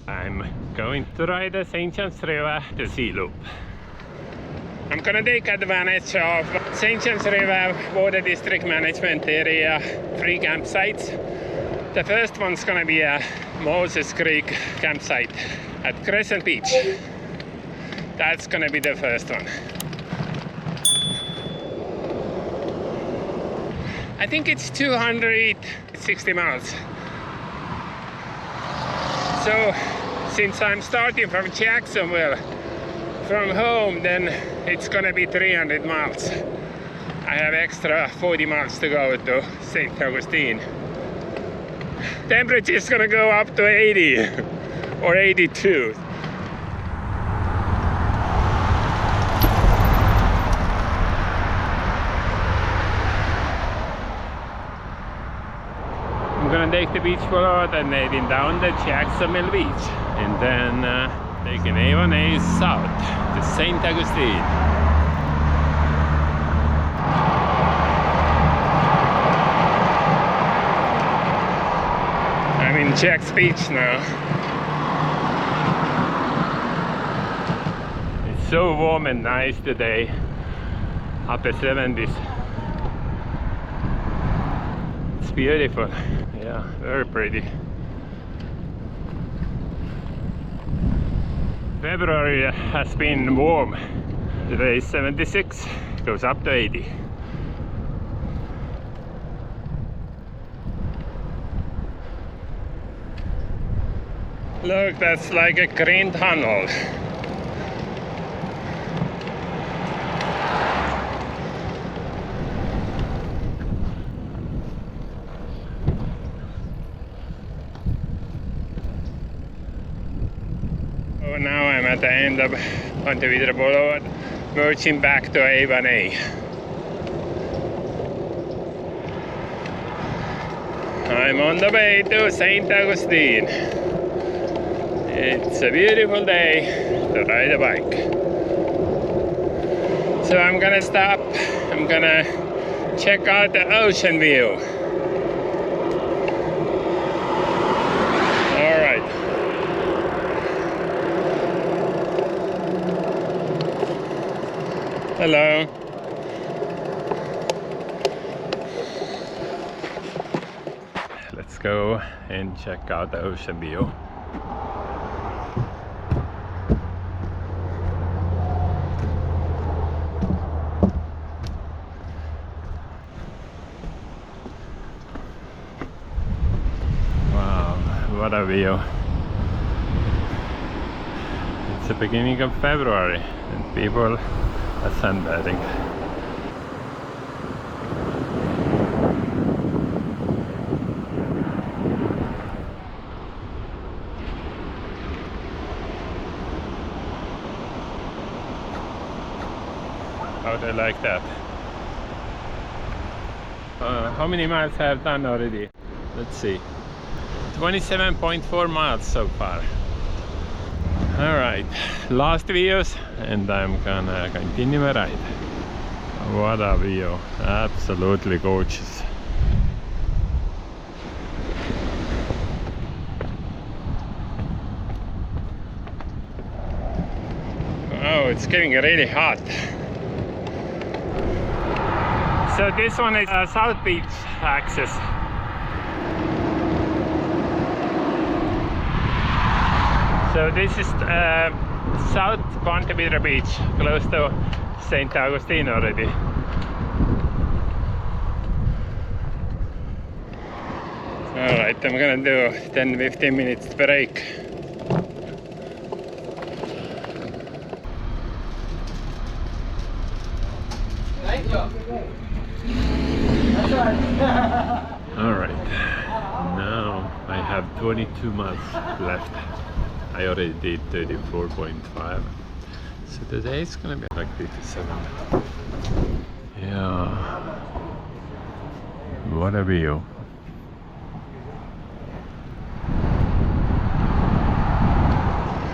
I'm going to ride the St. John's River to Sea Loop. I'm gonna take advantage of St. John's River Water District Management Area free campsites. The first one's gonna be a Moses Creek campsite at Crescent Beach. That's gonna be the first one. I think it's 260 miles. So since I'm starting from Jacksonville from home, then it's gonna be 300 miles. I have extra 40 miles to go to St. Augustine. Temperature is gonna go up to 80 or 82. I'm gonna take the beach boulevard and heading down the Jacksonville Beach, and then taking A1A south to St. Augustine. I'm in Jack's Beach now. It's so warm and nice today, upper 70s. It's beautiful, yeah, very pretty. February has been warm. Today is 76, goes up to 80. Look, that's like a green tunnel. So now I'm at the end of Pontevedra Boulevard, merging back to A1A. I'm on the way to St. Augustine. It's a beautiful day to ride a bike. So I'm gonna stop, I'm gonna check out the ocean view. Alright. Hello. Let's go and check out the ocean view. What a view. It's the beginning of February and people are sunbathing. How do you like that? How many miles I have done already? Let's see. 27.4 miles so far. Alright, last views and I'm gonna continue my ride. What a view, absolutely gorgeous. Oh, it's getting really hot. So this one is South Beach access. So this is South Pontevedra Beach, close to St. Augustine already. Alright, I'm gonna do 10-15 minutes break. Alright, now I have 22 miles left. I already did 34.5, so today it's gonna be like 57. Yeah, what a view.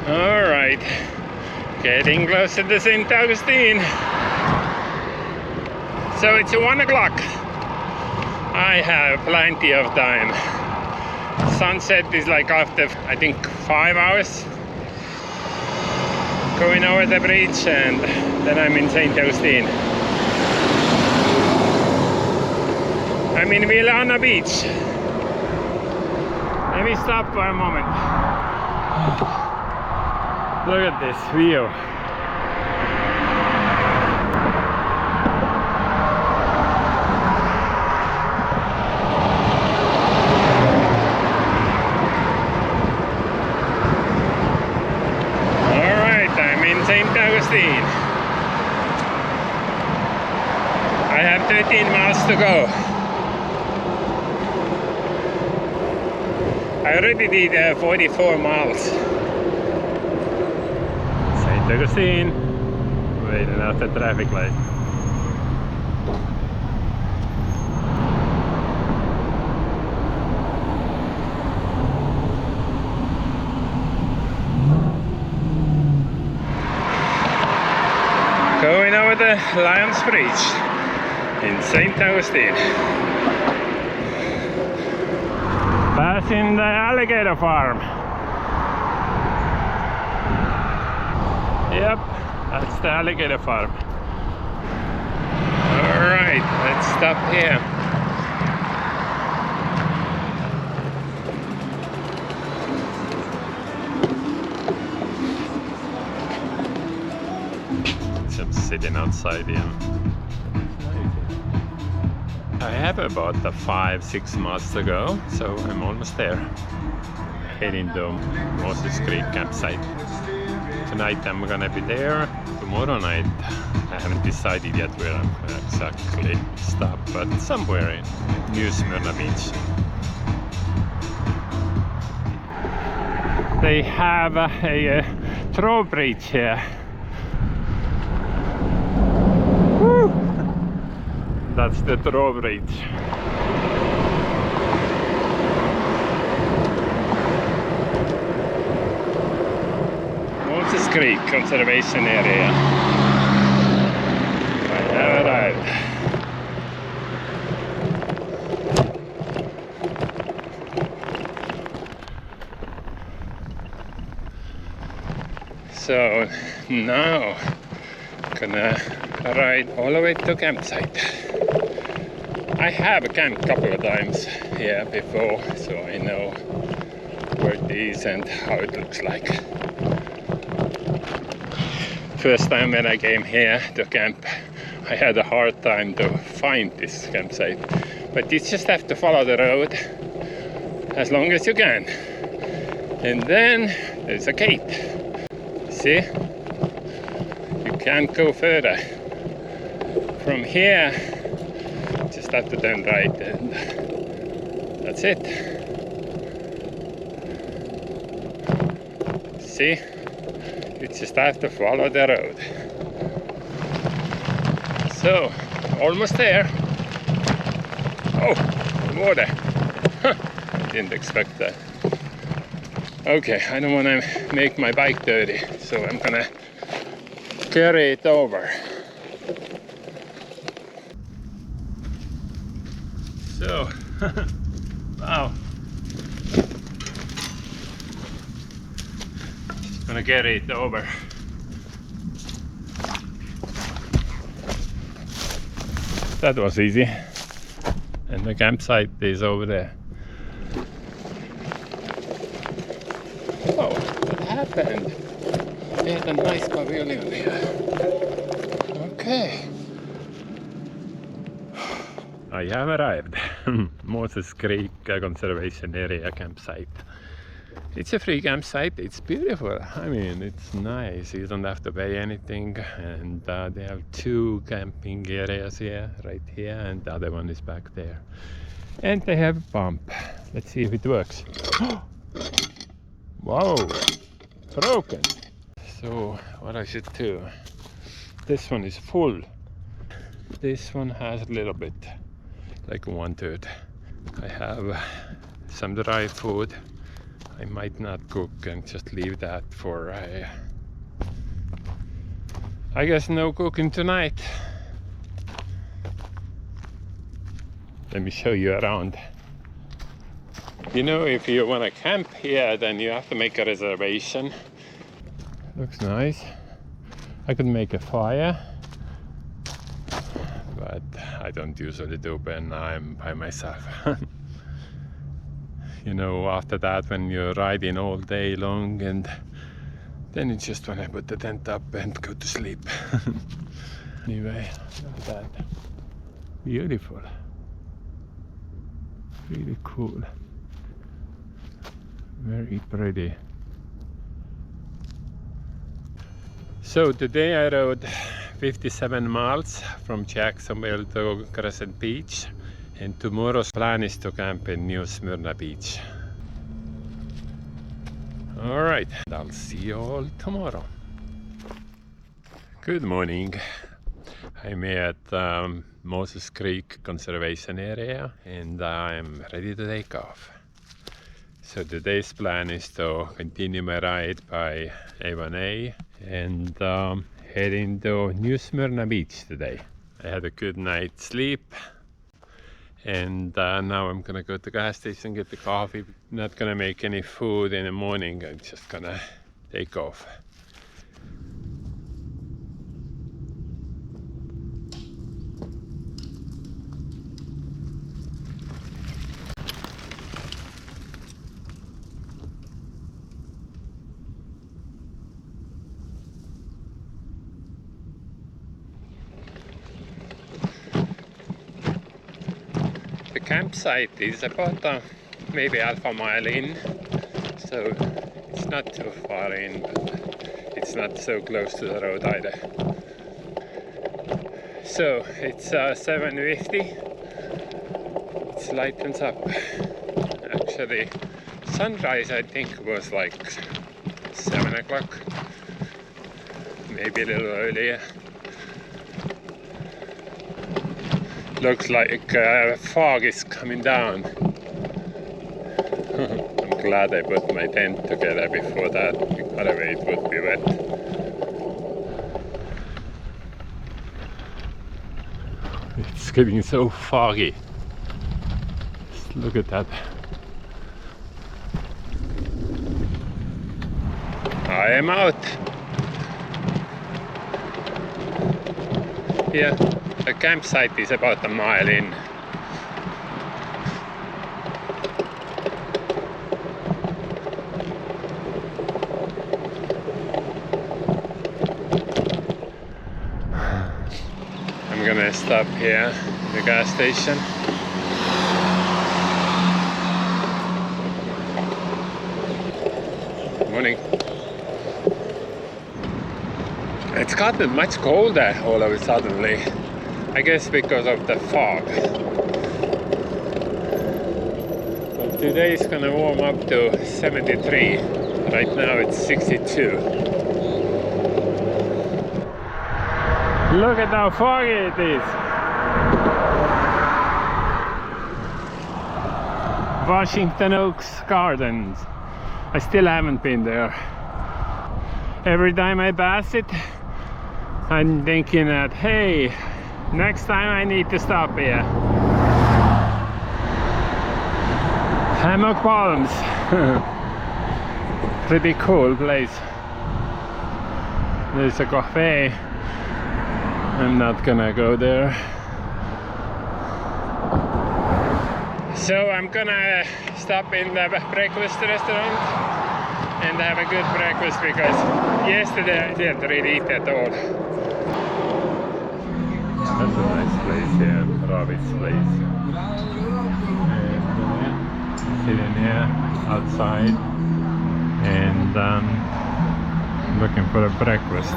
Alright, getting closer to St. Augustine. So it's 1 o'clock. I have plenty of time. Sunset is like after, I think, 5 hours going over the bridge, and then I'm in St. Augustine. I'm in Villana Beach. Let me stop for a moment. Look at this view. St. Augustine. I have 13 miles to go. I already did 44 miles. St. Augustine, waiting at the traffic light. Going over the Lions Bridge in St. Augustine. Passing the alligator farm. Yep, that's the alligator farm. Alright, let's stop here. Sitting outside here. I have about 5-6 miles to go, so I'm almost there. Heading to Moses Creek campsite. Tonight I'm gonna be there. Tomorrow night I haven't decided yet where I'm gonna exactly stop, but somewhere in New Smyrna Beach. They have a drawbridge here. That's the drawbridge. Moses Creek Conservation Area. I have arrived. So now gonna ride all the way to campsite. I have camped a couple of times here before, so I know where it is and how it looks like. First time when I came here to camp, I had a hard time to find this campsite, but you just have to follow the road as long as you can. And then there's a gate. See? You can't go further. From here, just have to turn right, and that's it. See? You just have to follow the road. So, almost there. Oh, water. I didn't expect that. Okay, I don't want to make my bike dirty, so I'm gonna carry it over. So, wow. Just gonna carry it over. That was easy. And the campsite is over there. Oh, what happened? They had a nice pavilion here. Okay. I have arrived. Moses Creek Conservation Area campsite. It's a free campsite. It's beautiful. I mean, it's nice. You don't have to pay anything. And they have 2 camping areas here, right here, and the other one is back there. And they have a pump. Let's see if it works. Whoa, broken. So what I should do? This one is full. This one has a little bit, like 1/3. I have some dry food. I might not cook and just leave that for I guess no cooking tonight. Let me show you around. You know, if you want to camp here, then you have to make a reservation. Looks nice. I could make a fire, but I don't usually do when I'm by myself. You know, after that, when you're riding all day long, and then you just want to put the tent up and go to sleep. Anyway, look at that. Beautiful. Really cool. Very pretty. So today I rode 57 miles from Jacksonville to Crescent Beach, and tomorrow's plan is to camp in New Smyrna Beach. Alright, I'll see you all tomorrow. Good morning. I'm at Moses Creek Conservation Area and I'm ready to take off. So today's plan is to continue my ride by A1A and head into New Smyrna Beach today. I had a good night's sleep, and now I'm gonna go to the gas station, get the coffee. Not gonna make any food in the morning, I'm just gonna take off. The campsite is about maybe half a mile in, so it's not too far in, but it's not so close to the road either. So it's 7:50. It lightens up. Actually, sunrise I think was like 7 o'clock, maybe a little earlier. Looks like fog is coming down. I'm glad I put my tent together before that, otherwise it would be wet. It's getting so foggy. Just look at that. I am out. Yeah. The campsite is about a mile in. I'm gonna stop here at the gas station. Morning. It's gotten much colder all of a suddenly. I guess because of the fog. But today is gonna warm up to 73. Right now it's 62. Look at how foggy it is. Washington Oaks Gardens. I still haven't been there. Every time I pass it, I'm thinking that, hey, next time I need to stop here. Hammock Palms. Pretty cool place. There's a cafe. I'm not gonna go there. So I'm gonna stop in the breakfast restaurant and have a good breakfast because yesterday I didn't really eat at all. That's a nice place here, Robbie's place. And sitting here outside and looking for a breakfast.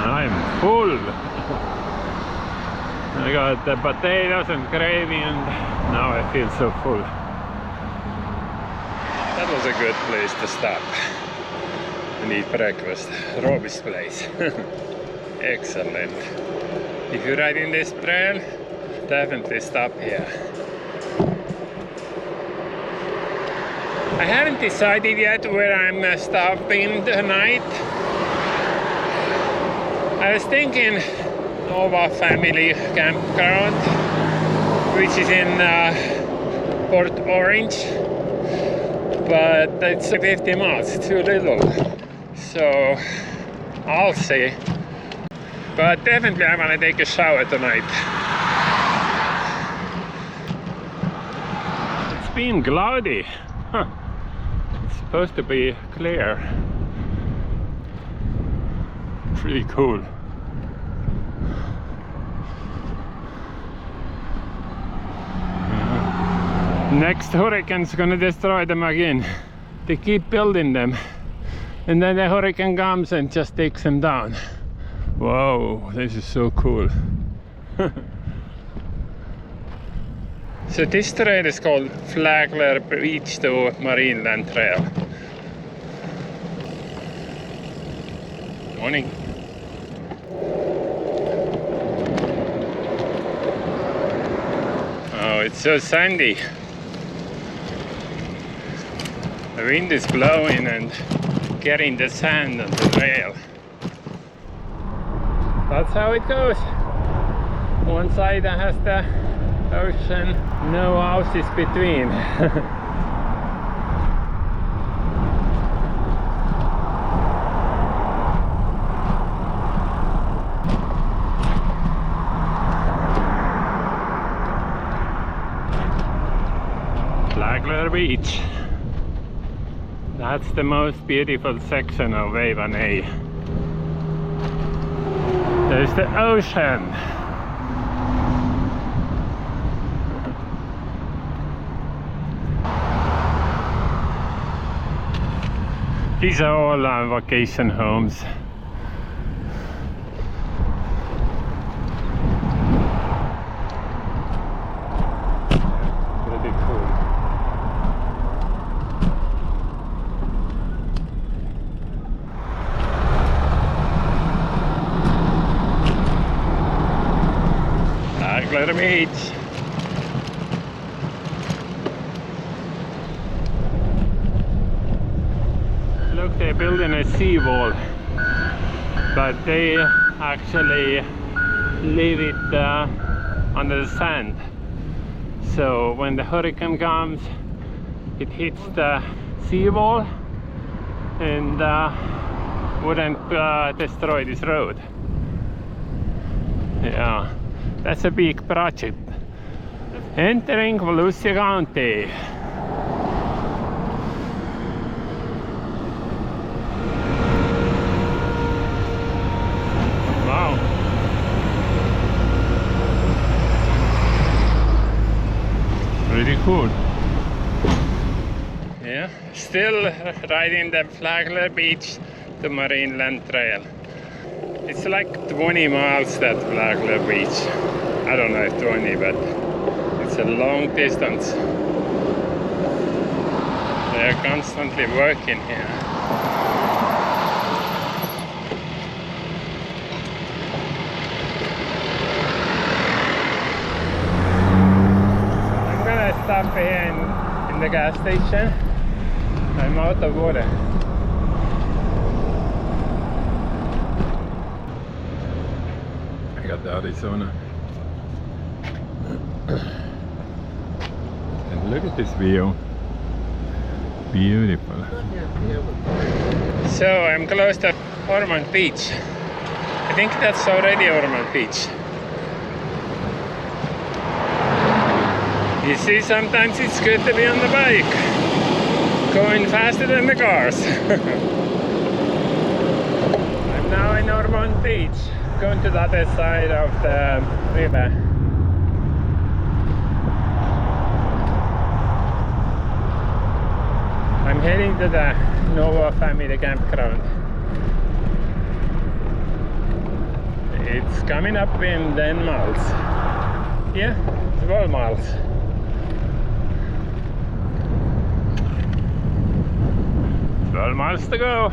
I'm full! I got the potatoes and gravy and now I feel so full. That was a good place to stop and eat breakfast. Robbie's place. Excellent. If you're riding this trail, definitely stop here. I haven't decided yet where I'm stopping tonight. I was thinking of a family campground, which is in Port Orange, but it's 50 miles, too little. So I'll see. But definitely I want to take a shower tonight. It's been cloudy. Huh. It's supposed to be clear. Pretty cool. Next hurricane's gonna destroy them again. They keep building them, and then the hurricane comes and just takes them down. Whoa, this is so cool. So this trail is called Flagler Beach to Marineland Trail. Morning. Oh, it's so sandy. The wind is blowing and getting the sand on the trail. That's how it goes. One side has the ocean, no houses between. Flagler Beach. That's the most beautiful section of A1A. There's the ocean. These are all vacation homes. Pretty cool. Flagler Beach. Look, they're building a seawall, but they actually leave it under the sand. So when the hurricane comes, it hits the seawall and wouldn't destroy this road. Yeah, that's a big project. Entering Volusia County. Wow. Pretty cool. Yeah, still riding the Flagler Beach to Marineland Trail. It's like 20 miles, that Flagler Beach. I don't know if 20, but it's a long distance. They're constantly working here. I'm gonna stop here in the gas station. I'm out of water. I got the Arizona. And look at this view. Beautiful. So I'm close to Ormond Beach. I think that's already Ormond Beach. You see, sometimes it's good to be on the bike, going faster than the cars. I'm now in Ormond Beach, going to the other side of the river. I'm heading to the Nova family campground. It's coming up in 10 miles. Yeah, 12 miles. Miles to go.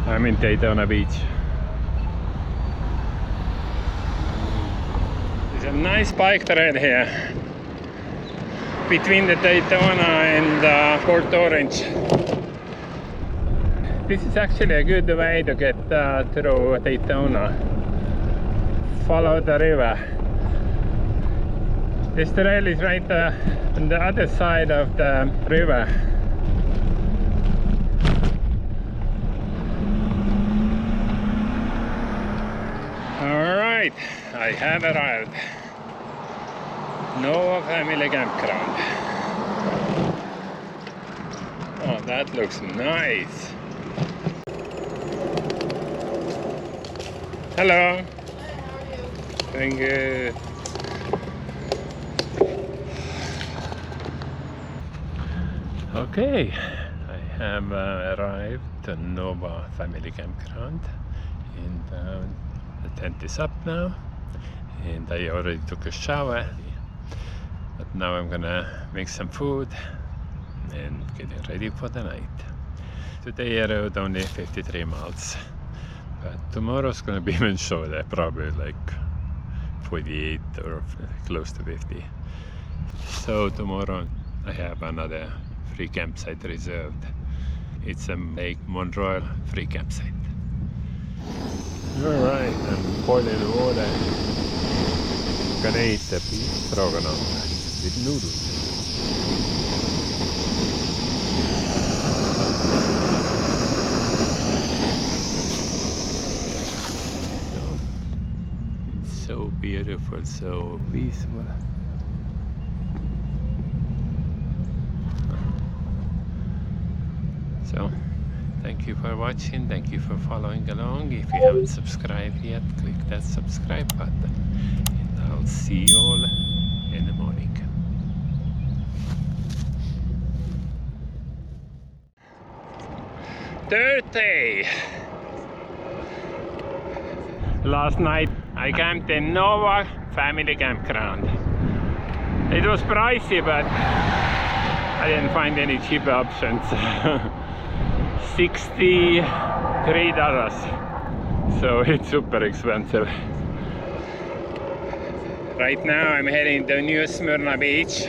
I'm in Daytona Beach. There's a nice bike trail here between the Daytona and Port Orange. This is actually a good way to get through Daytona. Follow the river. This trail is right on the other side of the river. Alright, I have arrived. No family campground. Oh, that looks nice. Hello. Doing good. Okay, I have arrived at Nova Family Campground, and the tent is up now, and I already took a shower, but now I'm gonna make some food and getting ready for the night. Today I rode only 53 miles, but tomorrow's gonna be even shorter, probably like 48 or close to 50. So tomorrow I have another free campsite reserved. It's a Lake Monroe free campsite. Alright, I'm boiling water. I'm gonna eat the beef stroganoff with noodles. It's so beautiful, so peaceful. So, thank you for watching, thank you for following along. If you haven't subscribed yet, click that subscribe button. And I'll see you all in the morning. Third day. Last night I camped in Nova Family Campground. It was pricey, but I didn't find any cheap options. $63, so it's super expensive. Right now I'm heading to New Smyrna Beach.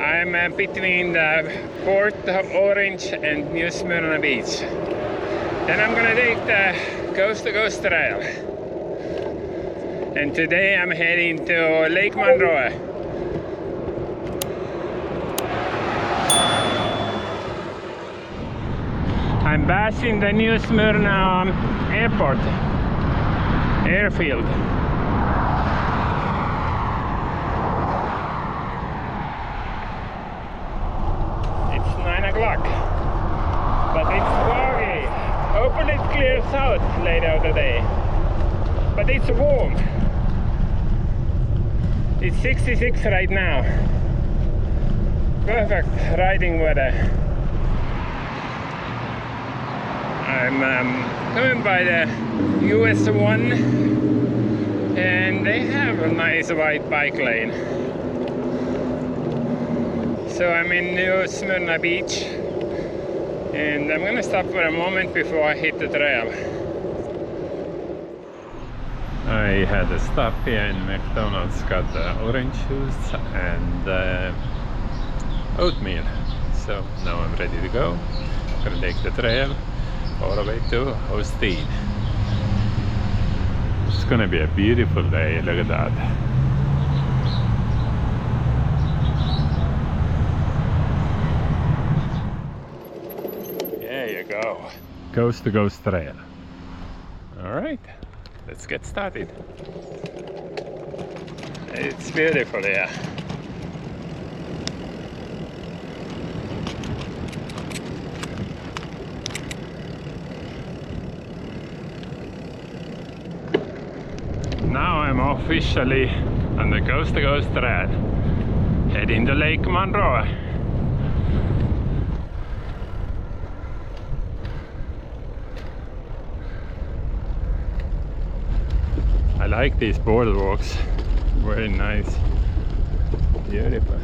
I'm between the Port Orange and New Smyrna Beach. Then I'm gonna take the Coast to Coast Trail. And today I'm heading to Lake Monroe. I'm passing the New Smyrna airport, airfield. It's 9 o'clock, but it's foggy. Hopefully it clears out later today, but it's warm. It's 66 right now. Perfect riding weather. I'm coming by the US 1, and they have a nice wide bike lane. So I'm in New Smyrna Beach, and I'm gonna stop for a moment before I hit the trail. I had a stop here in McDonald's, got orange juice and oatmeal. So now I'm ready to go. I'm gonna take the trail all the way to Augustine. It's gonna be a beautiful day, look at that. There you go. Coast to Coast Trail. Alright, let's get started. It's beautiful here. Now I'm officially on the Coast to Coast Trail, heading to Lake Monroe. I like these boardwalks, very nice, beautiful.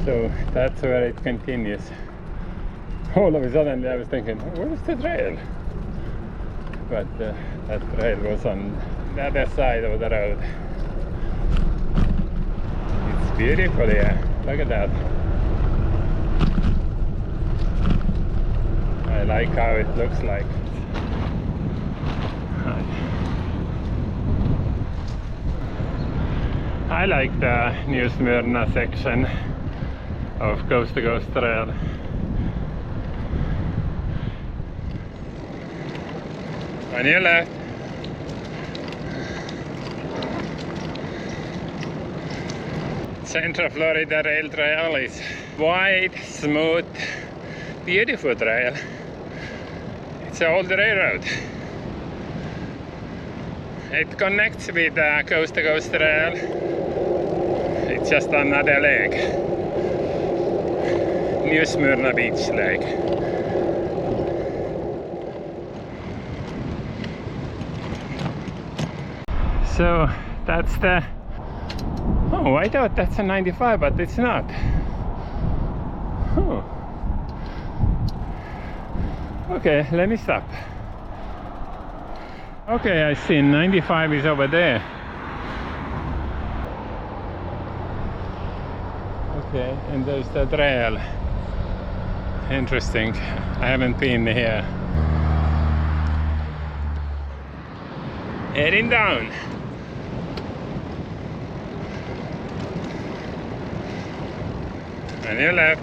So that's where it continues. All of a sudden I was thinking, where's the trail? But that trail was on the other side of the road. It's beautiful here. Look at that. I like how it looks like. I like the new Smyrna section of Coast to Coast Trail. On your left. Central Florida Rail Trail is wide, smooth, beautiful trail. It's an old railroad. It connects with the Coast to Coast Trail. It's just another leg. New Smyrna Beach leg. So that's the... Oh, I thought that's a 95, but it's not. Oh. Okay, let me stop. Okay, I see 95 is over there. Okay, and there's the trail. Interesting. I haven't been here. Heading down. On your left.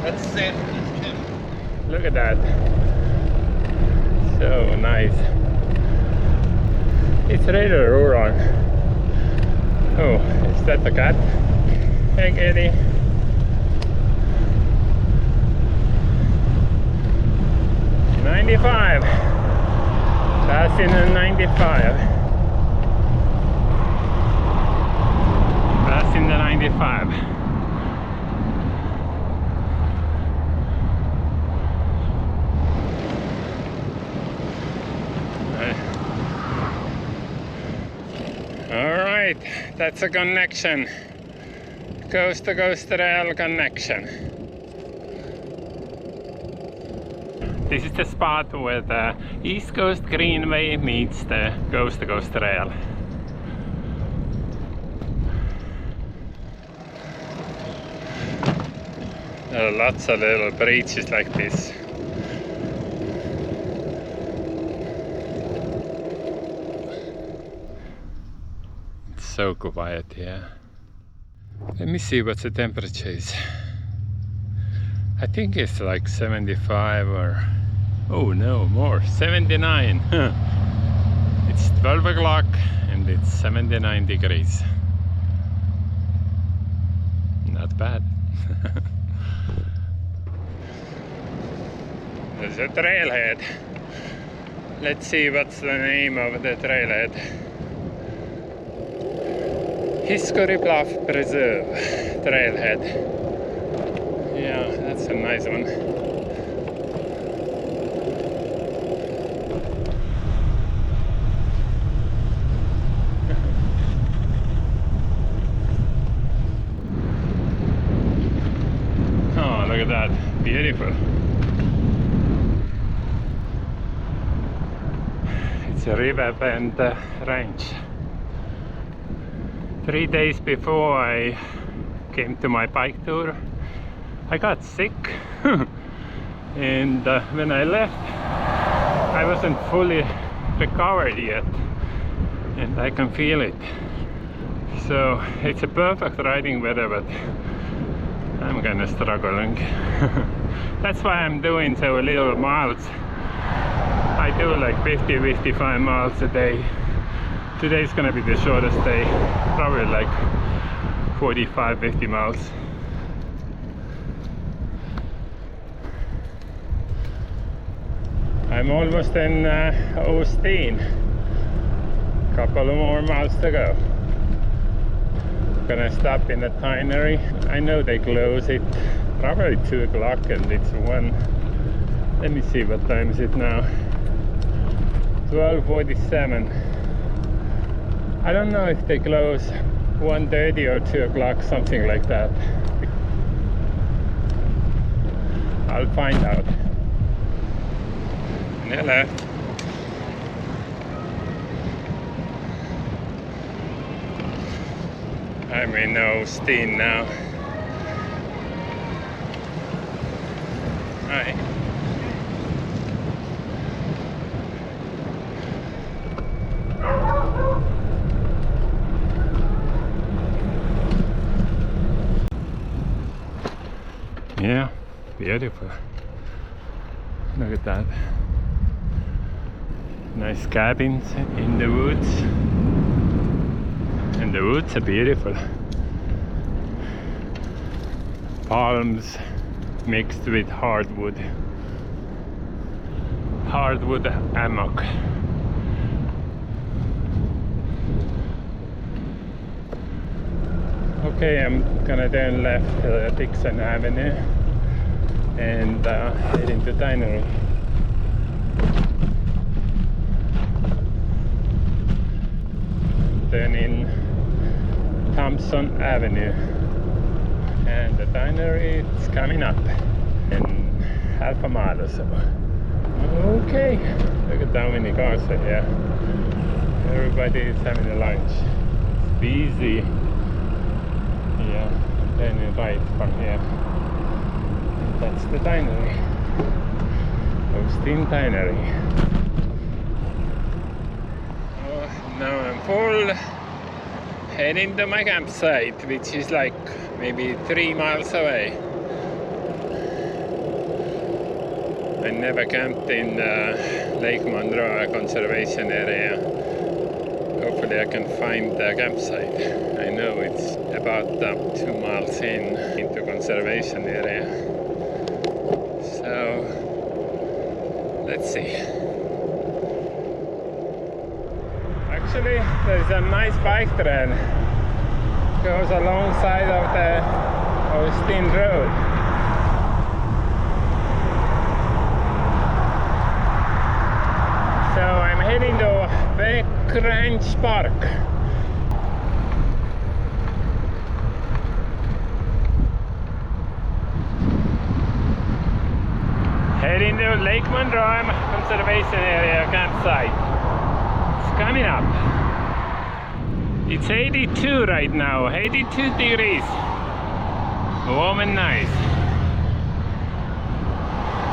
That's San Tim. Look at that. So nice. It's really rural. Oh, is that the cat? Hey, kitty. $95. That's in the 95. That's in the 95. Alright, that's a connection. Coast to Coast Trail connection. This is the spot where the East Coast Greenway meets the Coast to Coast Trail. There are lots of little bridges like this. So quiet here. Let me see what the temperature is. I think it's like 75 or... oh no, more, 79. It's 12 o'clock and it's 79 degrees. Not bad. There's a trailhead. Let's see what's the name of the trailhead. History Bluff Preserve trailhead. Yeah, that's a nice one. Oh, look at that. Beautiful. It's a riverbend range. 3 days before I came to my bike tour, I got sick. And when I left, I wasn't fully recovered yet. And I can feel it. So it's a perfect riding weather, but I'm kinda struggling. That's why I'm doing so little miles. I do like 50-55 miles a day. Today's gonna be the shortest day, probably like 45-50 miles. I'm almost in Augustine. Couple of more miles to go. gonna stop in the Tinery. I know they close it probably 2 o'clock and it's 1. Let me see what time is it now. 12:47. I don't know if they close 1:30 or 2 o'clock, something like that. I'll find out. Hello. I'm in Augustine now. Hi. Yeah, beautiful. Look at that. Nice cabins in the woods. And the woods are beautiful. Palms mixed with hardwood. Hardwood hammock. Okay, I'm gonna turn left to Dixon Avenue and head into Tinery. Then in Thompson Avenue, and the Tinery is coming up in half a mile or so. Okay, look at how many cars are here. Everybody is having a lunch. It's busy. Yeah, then right from here. And that's the Tinery. Augustine Tinery. Now I'm full, heading to my campsite, which is like maybe 3 miles away. I never camped in Lake Monroe conservation area. Hopefully I can find the campsite. I know it's about 2 miles into conservation area. So let's see. Actually, there's a nice bike trail. Goes alongside of the Augustine Road. So I'm heading to Crescent Park. Heading to Lake Monroe Conservation Area campsite. Coming up. It's 82 right now, 82 degrees. Warm and nice.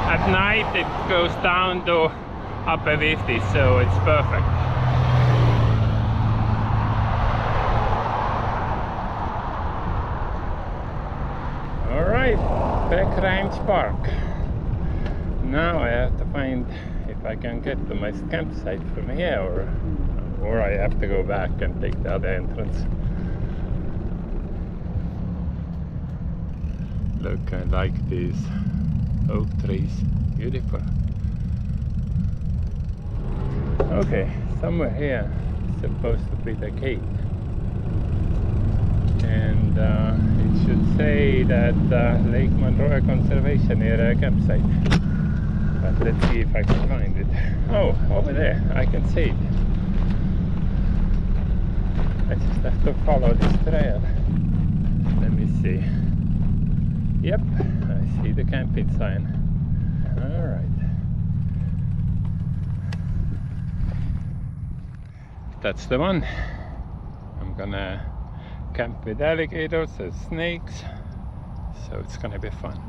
At night it goes down to upper 50s, so it's perfect. Alright, Crescent Park. Now I have to find if I can get to my campsite from here, or I have to go back and take the other entrance. Look, I like these oak trees. Beautiful. Okay, somewhere here is supposed to be the gate. And it should say that Lake Monroe Conservation Area campsite. But let's see if I can find it. Oh, over there, I can see it. I just have to follow this trail. Let me see. Yep, I see the camping sign. Alright. That's the one. I'm gonna camp with alligators and snakes, so it's gonna be fun.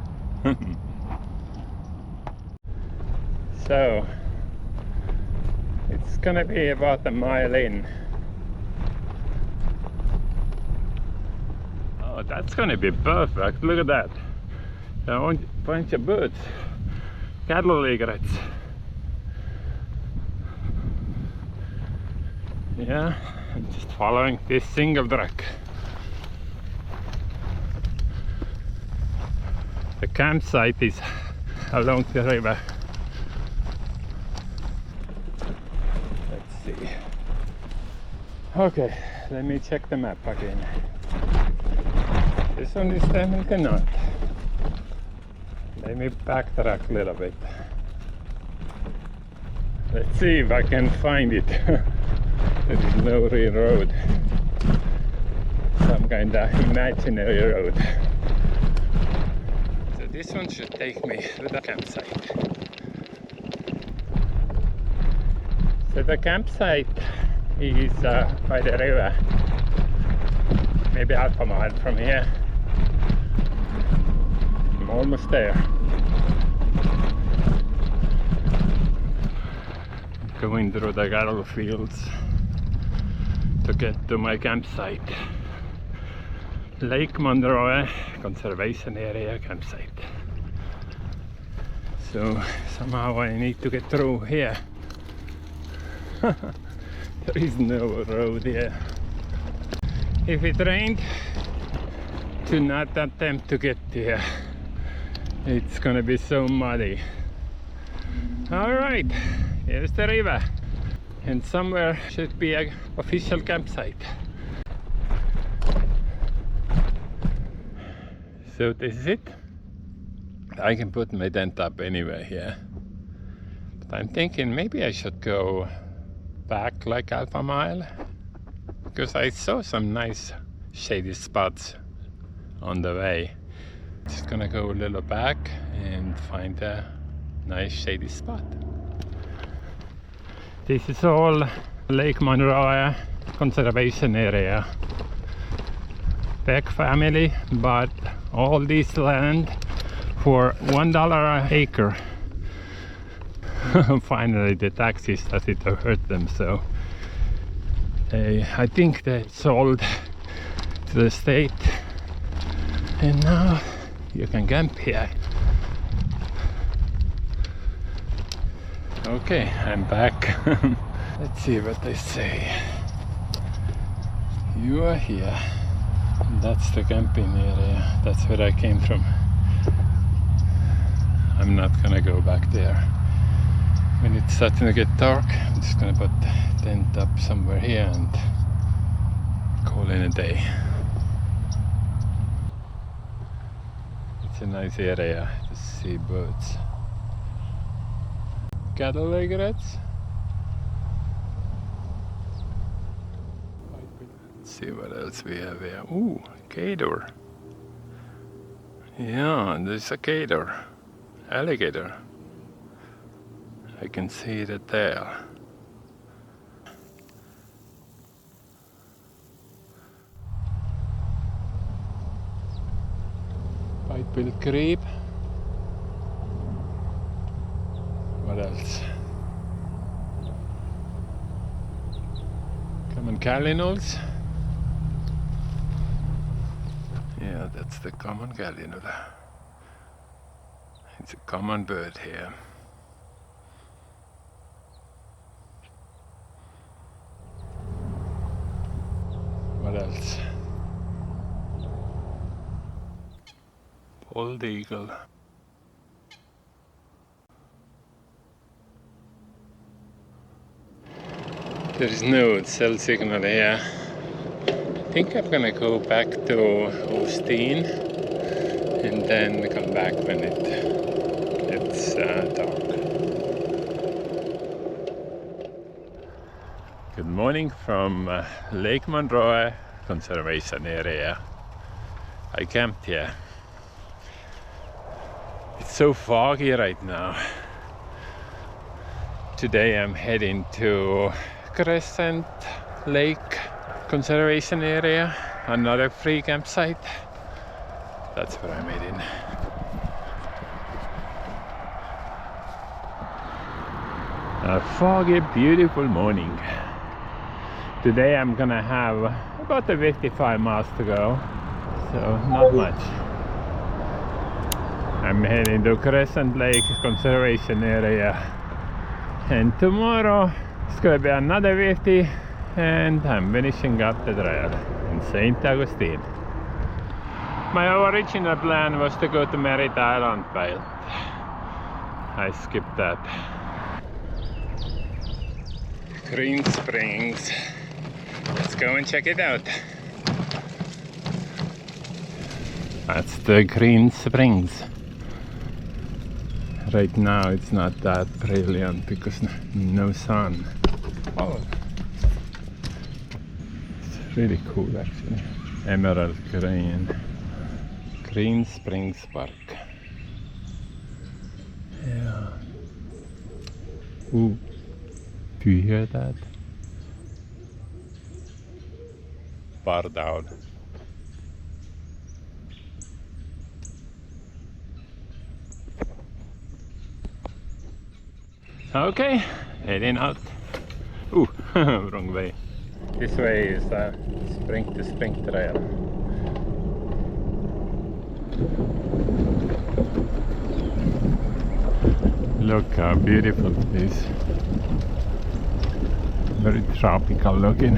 So it's gonna be about a mile in. Oh, that's gonna be perfect. Look at that. A bunch of birds, cattle egrets. Yeah, I'm just following this single track. The campsite is along the river. Let's see. Okay, let me check the map again. This one is definitely not. Let me backtrack a little bit. Let's see if I can find it. There is no real road. Some kind of imaginary road. So this one should take me to the campsite. So the campsite is by the river. Maybe half a mile from here. I'm almost there. Going through the cattle fields to get to my campsite. Lake Monroe Conservation Area campsite. So somehow I need to get through here. There is no road here. If it rained, do not attempt to get here. It's gonna be so muddy. Alright, here's the river. And somewhere should be an official campsite. So this is it. I can put my tent up anywhere here. But I'm thinking maybe I should go back like half a mile. Because I saw some nice shady spots on the way. Just gonna go a little back and find a nice shady spot. This is all Lake Monroe Conservation Area. Beck family bought all this land for $1 an acre. Finally the taxes started to hurt them, so I think they sold to the state, and now you can camp here. Okay, I'm back. Let's see what they say. You are here. That's the camping area. That's where I came from. I'm not gonna go back there. When it's starting to get dark, I'm just gonna put the tent up somewhere here and call it a day. It's a nice area to see birds. Cattle egrets. Let's see what else we have here. Ooh, gator. Yeah, there's a gator. Alligator. I can see the tail. White-billed grebe. What else? Common gallinules. Yeah, that's the common gallinule. It's a common bird here. What else? Bald eagle. There is no cell signal here. I think I'm gonna go back to Augustine and then come back when it gets dark. Good morning from Lake Monroe Conservation Area. I camped here. It's so foggy right now. Today I'm heading to Crescent Lake Conservation Area, another free campsite. That's where I'm heading. A foggy, beautiful morning. Today I'm gonna have about 55 miles to go, so not much. I'm heading to Crescent Lake Conservation Area, and tomorrow it's gonna be another 50, and I'm finishing up the trail in St. Augustine. My original plan was to go to Merritt Island, but I skipped that. Green Springs. Let's go and check it out. That's the green springs. Right now it's not that brilliant because no sun. Oh, it's really cool actually. Emerald green. Green Springs Park. Yeah. Ooh, do you hear that? Bird out. Okay, heading out. Ooh, wrong way. This way is the spring to spring trail. Look how beautiful it is. Very tropical looking.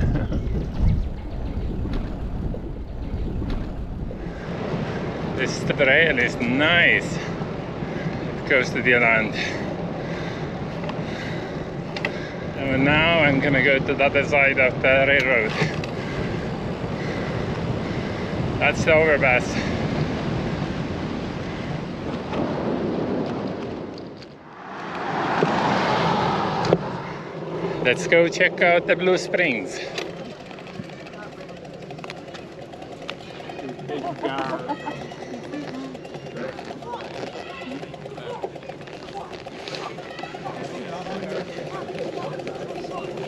This trail is nice. It goes to the land. And now I'm gonna go to the other side of the railroad. That's the overpass. Let's go check out the Blue Springs.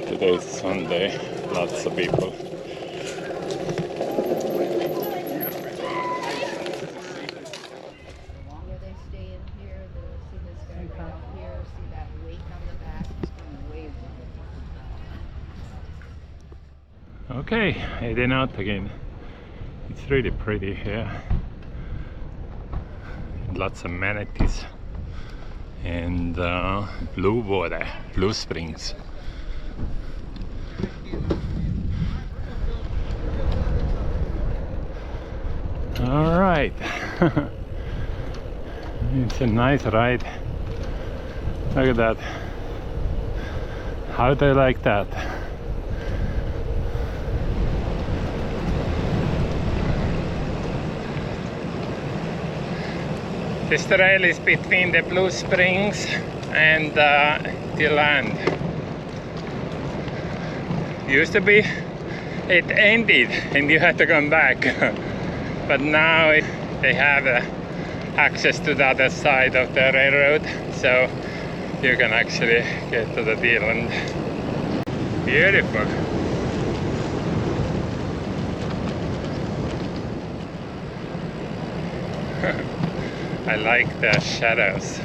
Today's Sunday, lots of people. Okay, heading out again. It's really pretty here. Lots of manatees and blue water, blue springs. All right. It's a nice ride. Look at that. How do you like that? This trail is between the Blue Springs and the land. Used to be, it ended and you had to come back. But now they have access to the other side of the railroad, so you can actually get to the land. Beautiful. I like the shadows.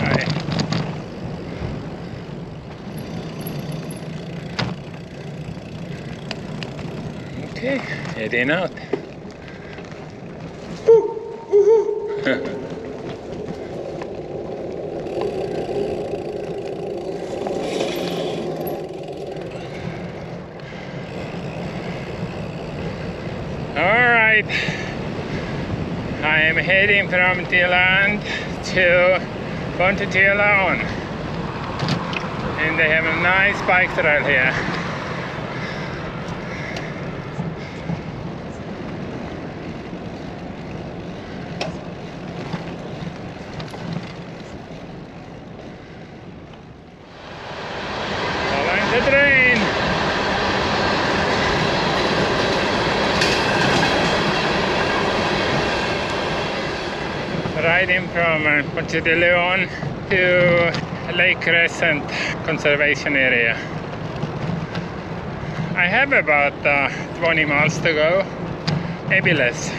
Right. Okay, heading out. All right. I am heading from the land to Ponte alone, and they have a nice bike trail here. Following the train. Riding from Ponte de Leon to Lake Crescent conservation area. I have about 20 miles to go, maybe less.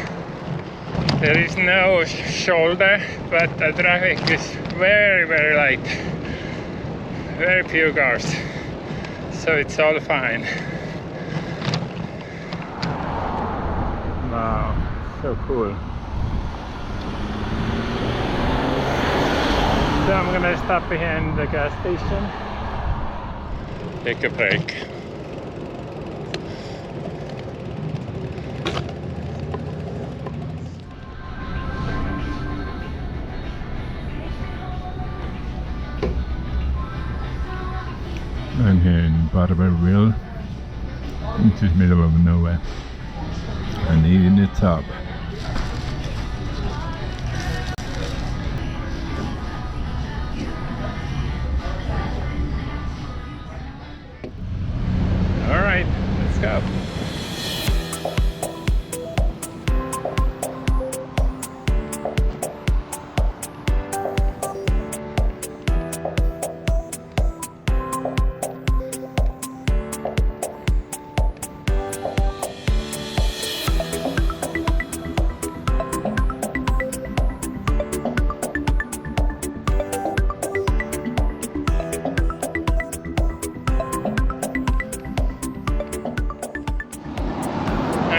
There is no shoulder, but the traffic is very, very light. Very few cars, so it's all fine. Wow, so cool. So I'm gonna stop behind the gas station, take a break. I'm here in Barberville, which is middle of nowhere. and in the top. All right, let's go.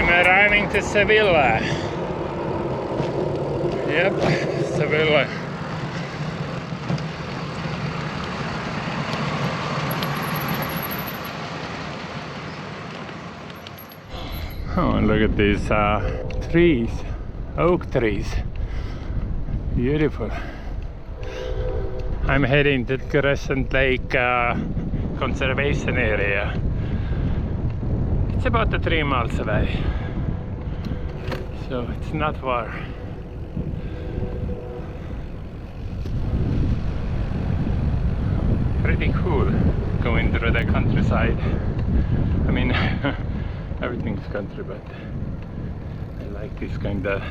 Arriving to Sevilla. Yep, Sevilla. Oh, and look at these trees, oak trees. Beautiful. I'm heading to Crescent Lake conservation area. It's about 3 miles away, so it's not far. Pretty cool going through the countryside. I mean, everything's country, but I like these kind of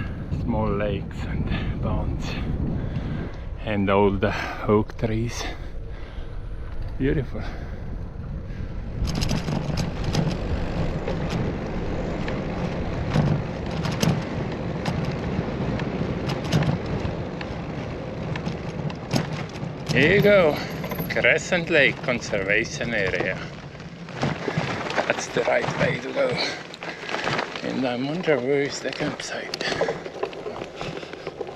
small lakes and ponds and old oak trees. Beautiful. Here you go, Crescent Lake Conservation Area. That's the right way to go. And I wonder where is the campsite.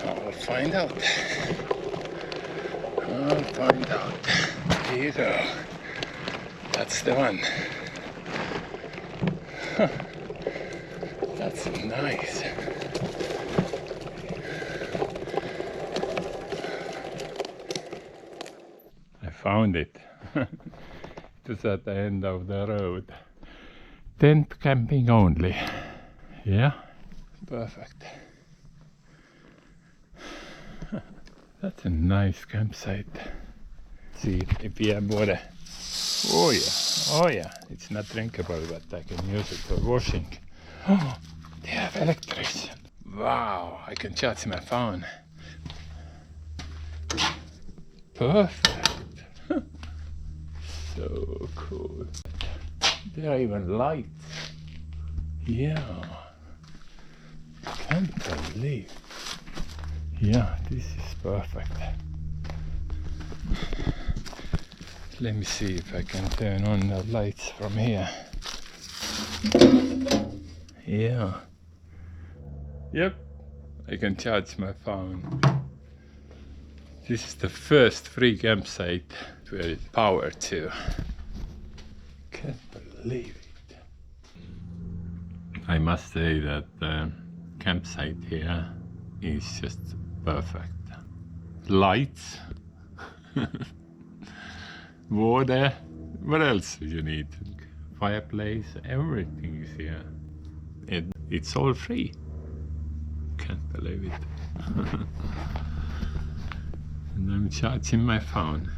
I'll find out. Here you go. That's the one. Huh. That's nice. Found it. It was at the end of the road. Tent camping only. Yeah, perfect. That's a nice campsite. See if we have water. Oh yeah. It's not drinkable, but I can use it for washing. Oh, they have electricity. Wow, I can charge my phone. Perfect. So cool. There are even lights. Yeah. Can't believe. Yeah, this is perfect. Let me see if I can turn on the lights from here. Yeah. Yep. I can charge my phone. This is the first free campsite where it's power too. Can't believe it. I must say that the campsite here is just perfect. Lights, water, what else do you need? Fireplace, everything is here. And it's all free. Can't believe it. And I'm charging my phone.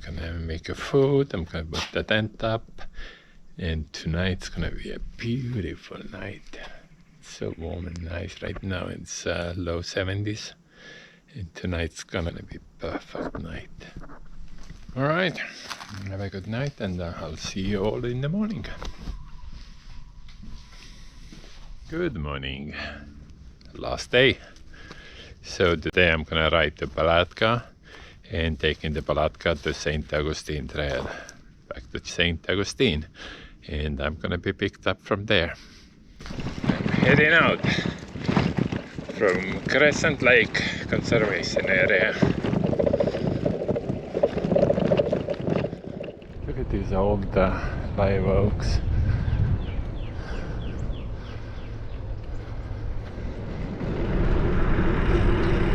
I'm gonna make a food, I'm gonna put the tent up, and tonight's gonna be a beautiful night. It's so warm and nice right now. It's low 70s, and tonight's gonna be perfect night. All right, have a good night, and I'll see you all in the morning. Good morning. Last day. So today I'm gonna ride to Palatka and taking the Palatka to St. Augustine Trail, back to St. Augustine, and I'm gonna be picked up from there. I'm heading out from Crescent Lake Conservation Area. Look at these old live oaks.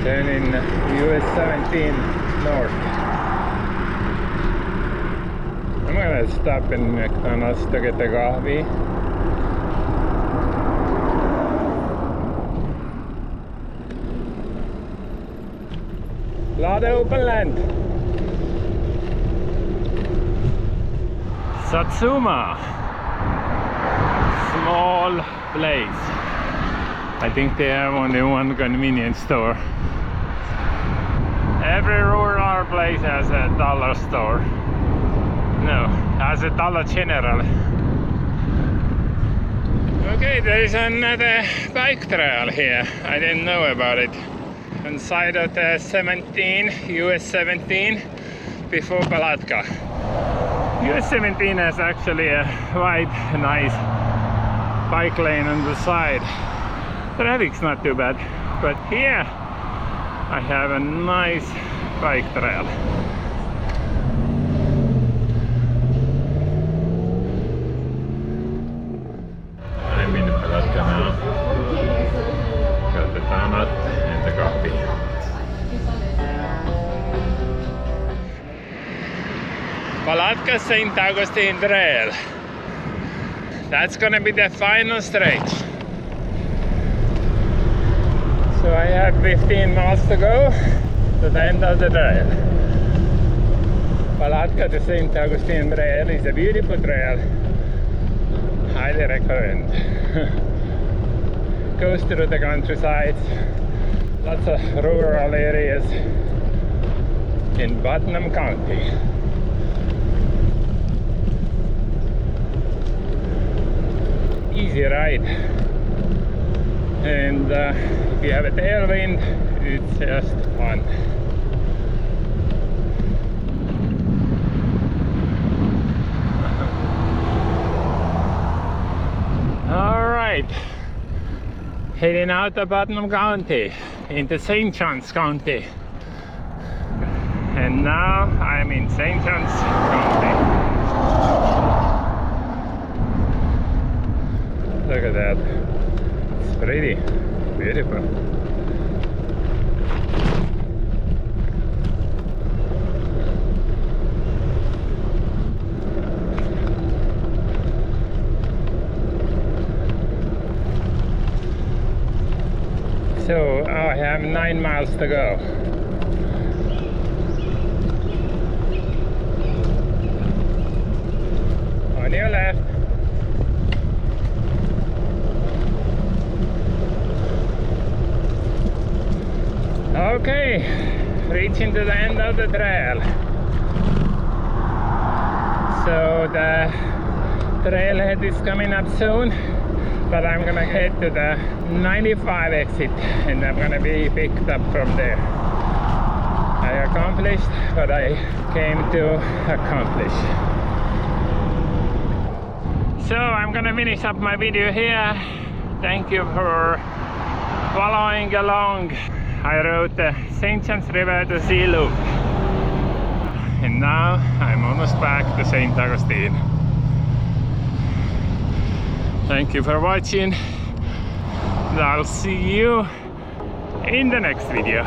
Turning US 17 north. I'm gonna stop in McDonald's to get a coffee lot of open land. Satsuma, small place. I think they have only one convenience store. Every rural place has a dollar store. No, has a Dollar General. Okay, there is another bike trail here. I didn't know about it. On the side of the 17, US 17, before Palatka. US 17 has actually a wide, nice bike lane on the side. Traffic's not too bad, but here I have a nice bike trail. I'm in Palatka now. Got the donut and the coffee. Palatka St. Augustine Trail. That's gonna be the final stretch. So I have 15 miles to go to the end of the trail. Palatka to St. Augustine Trail is a beautiful trail. Highly recommend. Goes through the countryside, lots of rural areas in Putnam County. Easy ride, and if you have a tailwind, it's just fun. Alright, heading out of Putnam County into St. John's County, and now I'm in St. John's County. Look at that. It's pretty beautiful. So I have 9 miles to go. On your left. Okay, reaching to the end of the trail. So the trailhead is coming up soon, but I'm gonna head to the 95 exit and I'm gonna be picked up from there. I accomplished what I came to accomplish. So I'm gonna finish up my video here. Thank you for following along. I rode the St. John's River to Sea Loop, and now I'm almost back to St. Augustine. Thank you for watching, and I'll see you in the next video.